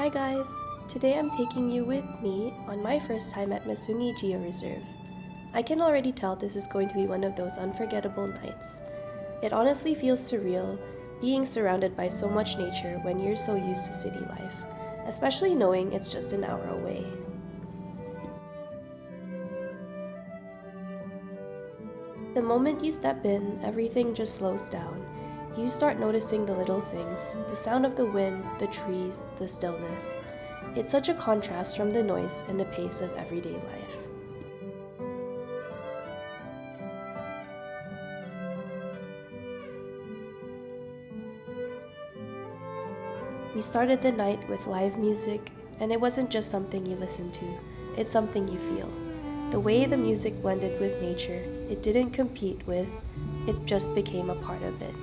Hi guys! Today I'm taking you with me on my first time at Masungi Georeserve. I can already tell this is going to be one of those unforgettable nights. It honestly feels surreal, being surrounded by so much nature when you're so used to city life, especially knowing it's just an hour away. The moment you step in, everything just slows down. You start noticing the little things, the sound of the wind, the trees, the stillness. It's such a contrast from the noise and the pace of everyday life. We started the night with live music, and it wasn't just something you listen to, it's something you feel. The way the music blended with nature, it didn't compete with, it just became a part of it.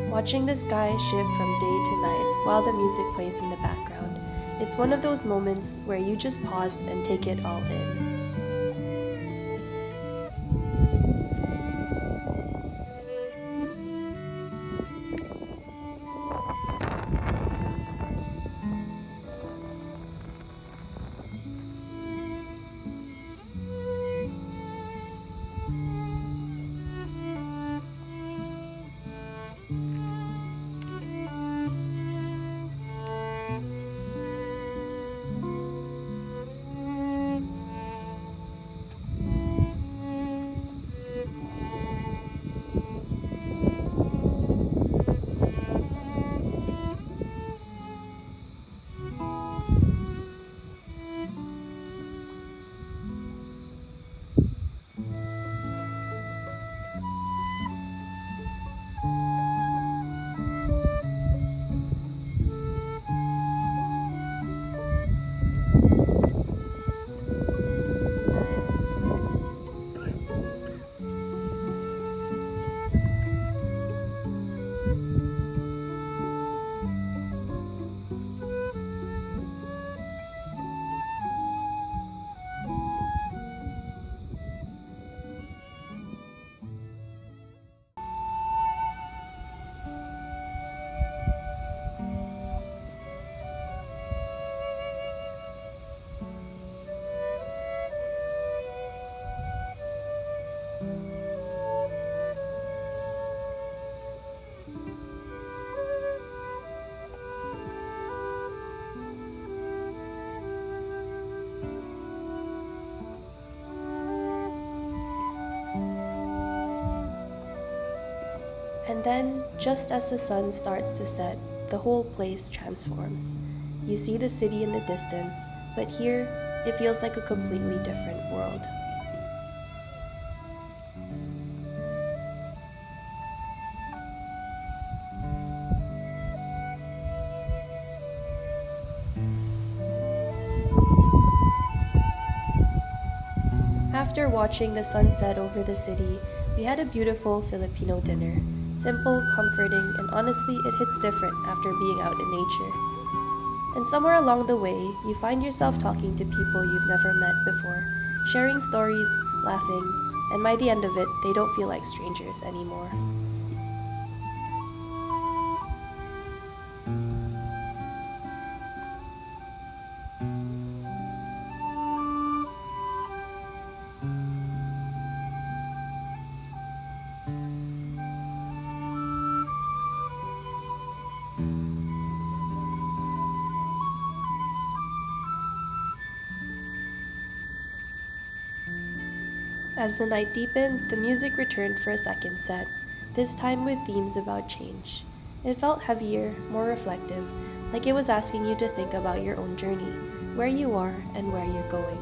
Watching the sky shift from day to night while the music plays in the background, it's one of those moments where you just pause and take it all in. And then, just as the sun starts to set, the whole place transforms. You see the city in the distance, but here, it feels like a completely different world. After watching the sunset over the city, we had a beautiful Filipino dinner. Simple, comforting, and honestly, it hits different after being out in nature. And somewhere along the way, you find yourself talking to people you've never met before, sharing stories, laughing, and by the end of it, they don't feel like strangers anymore. As the night deepened, the music returned for a second set, this time with themes about change. It felt heavier, more reflective, like it was asking you to think about your own journey, where you are and where you're going.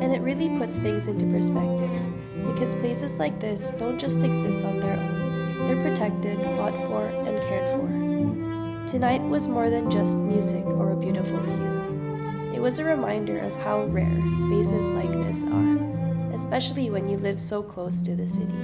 And it really puts things into perspective, because places like this don't just exist on their own. They're protected, fought for, and cared for. Tonight was more than just music or a beautiful view. It was a reminder of how rare spaces like this are, especially when you live so close to the city.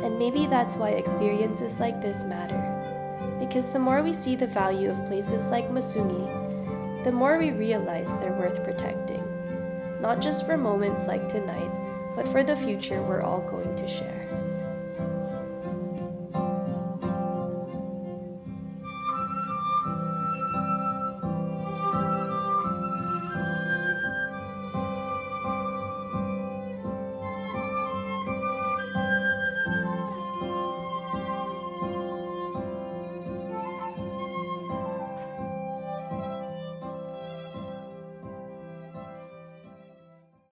And maybe that's why experiences like this matter. Because the more we see the value of places like Masungi, the more we realize they're worth protecting. Not just for moments like tonight, but for the future we're all going to share.